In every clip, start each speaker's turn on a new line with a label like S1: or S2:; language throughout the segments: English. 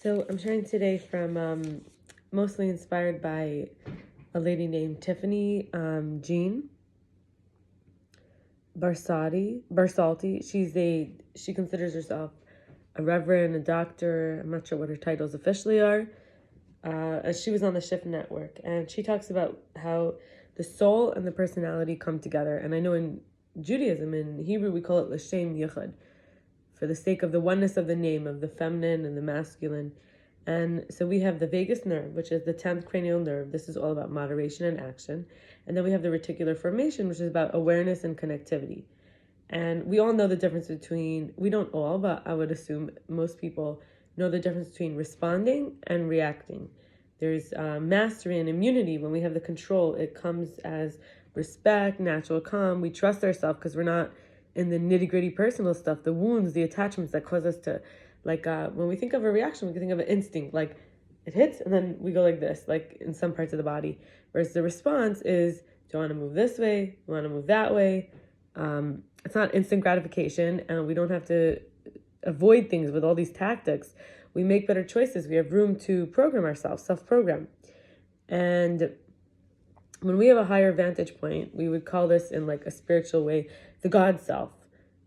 S1: So I'm sharing today from mostly inspired by a lady named Tiffany Jean Barsotti. She considers herself a reverend, a doctor. I'm not sure what her titles officially are. She was on the Shift Network, and she talks about how the soul and the personality come together. And I know in Judaism, in Hebrew, we call it l'shem yichud, for the sake of the oneness of the name of the feminine and the masculine. And so we have the vagus nerve, which is the 10th cranial nerve. This is all about moderation and action. And then we have the reticular formation, which is about awareness and connectivity. And we all know the difference between, we don't all, but I would assume most people know the difference between responding and reacting. There's mastery and immunity. When we have the control, it comes as respect, natural calm. We trust ourselves because we're not in the nitty-gritty personal stuff, the wounds, the attachments that cause us to, when we think of a reaction, we can think of an instinct, like it hits and then we go like this, like in some parts of the body. Whereas the response is, do I want to move this way? Do I want to move that way? It's not instant gratification, and we don't have to avoid things with all these tactics. We make better choices. We have room to program ourselves, self-program. And when we have a higher vantage point, we would call this in like a spiritual way, the God self.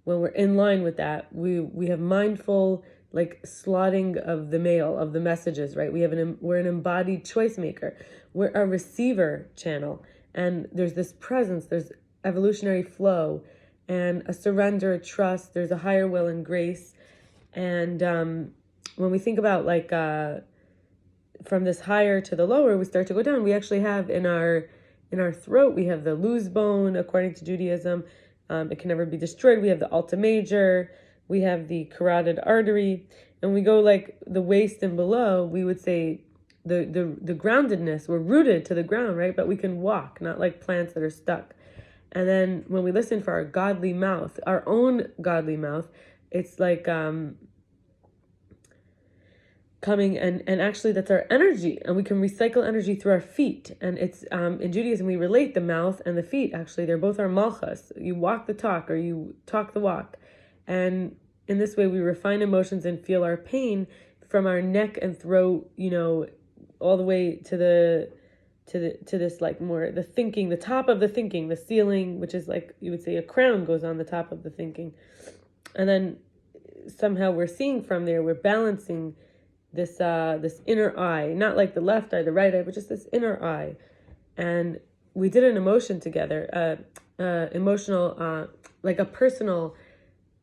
S1: When we're in line with that, we have mindful slotting of the mail, of the messages, right? We're an embodied choice maker. We're a receiver channel. And there's this presence, there's evolutionary flow and a surrender, a trust. There's a higher will and grace. And when we think about from this higher to the lower, we start to go down. We actually have in our throat, we have the luz bone, according to Judaism. It can never be destroyed. We have the alta major. We have the carotid artery. And we go the waist and below, we would say the groundedness. We're rooted to the ground, right? But we can walk, not like plants that are stuck. And then when we listen for our godly mouth, our own godly mouth, it's coming and actually that's our energy, and we can recycle energy through our feet. And it's in Judaism we relate the mouth and the feet, actually they're both our malchus. You walk the talk or you talk the walk, and in this way we refine emotions and feel our pain from our neck and throat, all the way to this more the thinking, the top of the thinking, the ceiling, which is you would say a crown goes on the top of the thinking. And then somehow we're seeing from there, we're balancing this inner eye, not like the left eye, the right eye, but just this inner eye. And we did an emotion together, emotional, like a personal,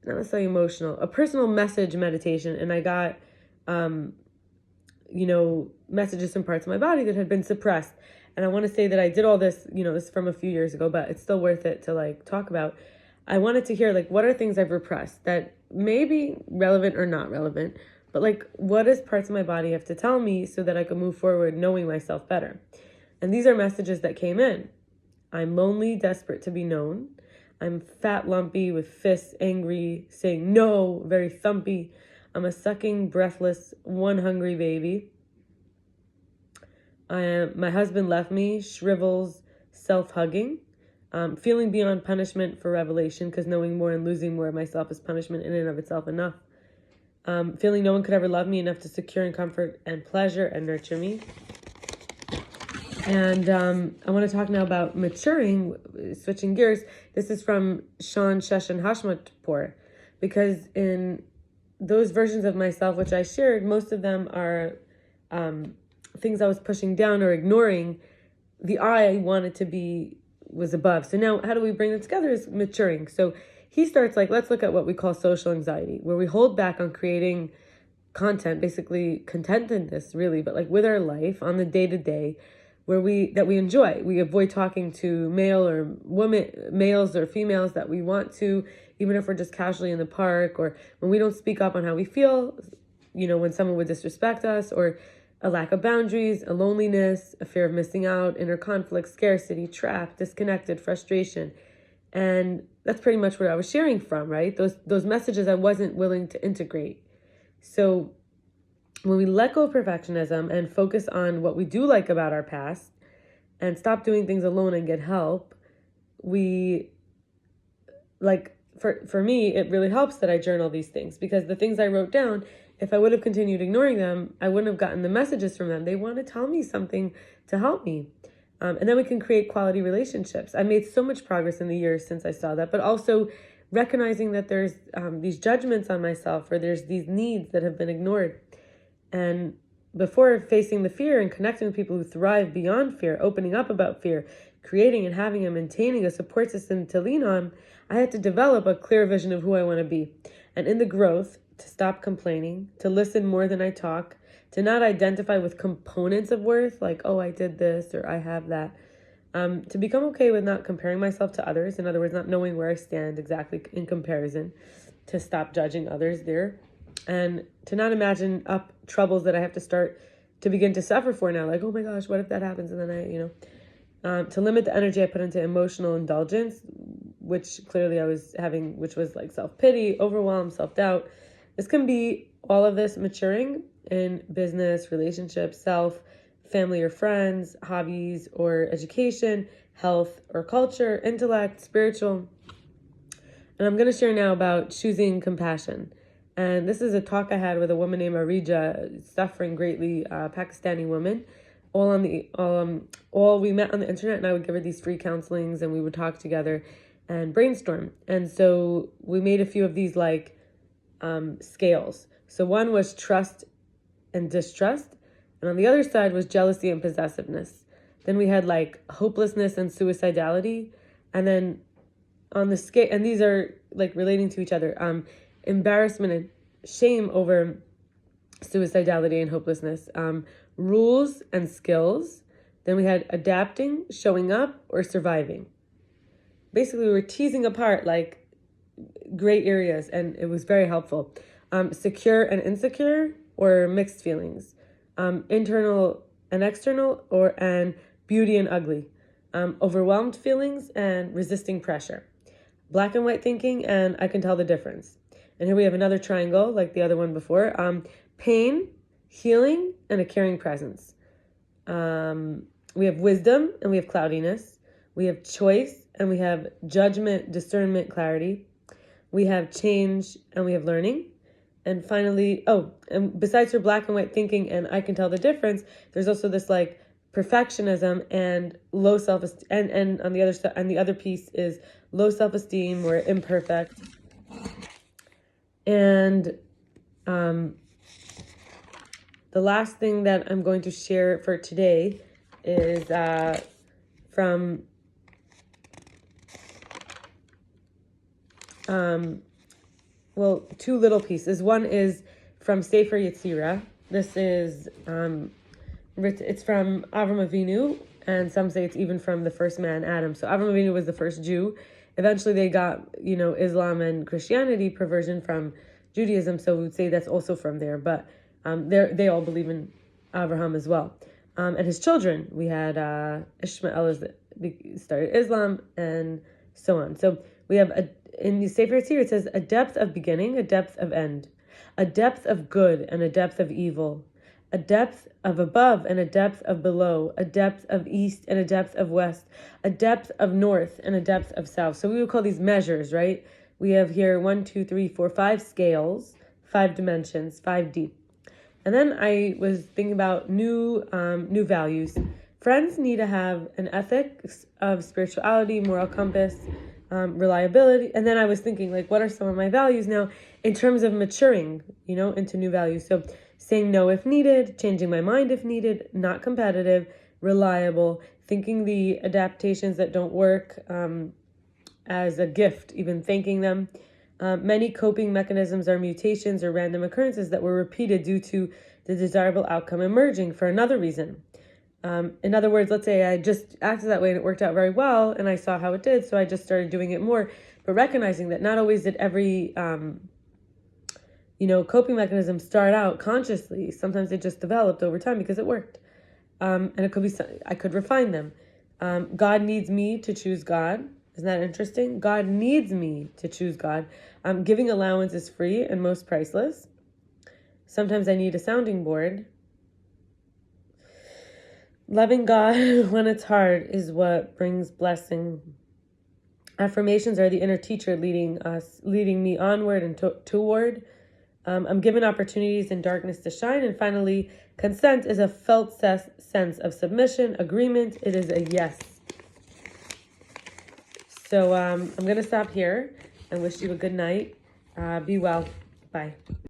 S1: not necessarily emotional, a personal message meditation. And I got, messages from parts of my body that had been suppressed. And I want to say that I did all this, this is from a few years ago, but it's still worth it to talk about. I wanted to hear what are things I've repressed that may be relevant or not relevant, but what does parts of my body have to tell me so that I can move forward knowing myself better? And these are messages that came in. I'm lonely, desperate to be known. I'm fat, lumpy, with fists, angry, saying no, very thumpy. I'm a sucking, breathless, one hungry baby. My husband left me, shrivels, self-hugging. Feeling beyond punishment for revelation, because knowing more and losing more of myself is punishment in and of itself enough. Feeling no one could ever love me enough to secure and comfort and pleasure and nurture me. And I want to talk now about maturing, switching gears. This is from Shawn Sheshn Hashmatpour, because in those versions of myself which I shared, most of them are things I was pushing down or ignoring. The I wanted to be was above. So now how do we bring them together is maturing. So he starts let's look at what we call social anxiety, where we hold back on creating content, basically contentedness really, but with our life on the day-to-day where we enjoy. We avoid talking to males or females that we want to, even if we're just casually in the park, or when we don't speak up on how we feel, when someone would disrespect us, or a lack of boundaries, a loneliness, a fear of missing out, inner conflict, scarcity, trapped, disconnected, frustration. And that's pretty much where I was sharing from, right? Those messages I wasn't willing to integrate. So when we let go of perfectionism and focus on what we do like about our past and stop doing things alone and get help, we for me, it really helps that I journal these things, because the things I wrote down if I would have continued ignoring them, I wouldn't have gotten the messages from them. They want to tell me something to help me. And then we can create quality relationships. I made so much progress in the years since I saw that, but also recognizing that there's these judgments on myself, or there's these needs that have been ignored. And before facing the fear and connecting with people who thrive beyond fear, opening up about fear, creating and having and maintaining a support system to lean on, I had to develop a clear vision of who I want to be. And in the growth, to stop complaining, to listen more than I talk, to not identify with components of worth, like, oh, I did this or I have that. To become okay with not comparing myself to others, in other words, not knowing where I stand exactly in comparison, to stop judging others there, and to not imagine up troubles that I have to start to begin to suffer for now, like, oh my gosh, what if that happens? And then to limit the energy I put into emotional indulgence, which clearly I was having, which was like self-pity, overwhelm, self-doubt. This can be all of this maturing in business, relationships, self, family or friends, hobbies or education, health or culture, intellect, spiritual. And I'm going to share now about choosing compassion. And this is a talk I had with a woman named Areeja, suffering greatly, Pakistani woman. All we met on the internet, and I would give her these free counselings, and we would talk together and brainstorm. And so we made a few of these scales. So one was trust and distrust, and on the other side was jealousy and possessiveness. Then we had hopelessness and suicidality, and then on the scale, and these are relating to each other, embarrassment and shame over suicidality and hopelessness, rules and skills. Then we had adapting, showing up, or surviving. Basically, we were teasing apart gray areas, and it was very helpful. Secure and insecure, or mixed feelings. Internal and external, and beauty and ugly. Overwhelmed feelings and resisting pressure. Black and white thinking, and I can tell the difference. And here we have another triangle, like the other one before. Pain, healing, and a caring presence. We have wisdom, and we have cloudiness. We have choice, and we have judgment, discernment, clarity. We have change, and we have learning. And finally, and besides for black and white thinking, and I can tell the difference, there's also this perfectionism and low self-esteem, and on the other side, and the other piece is low self-esteem or imperfect. And the last thing that I'm going to share for today is from two little pieces. One is from Sefer Yetzirah. This is it's from Avraham Avinu, and some say it's even from the first man, Adam. So Avraham Avinu was the first Jew. Eventually they got, Islam and Christianity perversion from Judaism, so we would say that's also from there. But they all believe in Avraham as well. And his children, we had Ishmael started Islam, and so on. So we have, in the Sefer Yetzirah, it says, a depth of beginning, a depth of end, a depth of good and a depth of evil, a depth of above and a depth of below, a depth of east and a depth of west, a depth of north and a depth of south. So we would call these measures, right? We have here 1, 2, 3, 4, 5 scales, 5 dimensions, 5D. And then I was thinking about new values. Friends need to have an ethics of spirituality, moral compass, reliability. And then I was thinking, what are some of my values now in terms of maturing, into new values? So saying no if needed, changing my mind if needed, not competitive, reliable, thinking the adaptations that don't work as a gift, even thanking them. Many coping mechanisms are mutations or random occurrences that were repeated due to the desirable outcome emerging for another reason. In other words, let's say I just acted that way and it worked out very well and I saw how it did, so I just started doing it more. But recognizing that not always did every, coping mechanism start out consciously. Sometimes they just developed over time because it worked. And it could be, I could refine them. God needs me to choose God. Isn't that interesting? God needs me to choose God. Giving allowance is free and most priceless. Sometimes I need a sounding board. Loving God when it's hard is what brings blessing. Affirmations are the inner teacher leading me onward and toward. I'm given opportunities in darkness to shine. And finally, consent is a felt sense of submission, agreement. It is a yes. So I'm going to stop here and wish you a good night. Be well. Bye.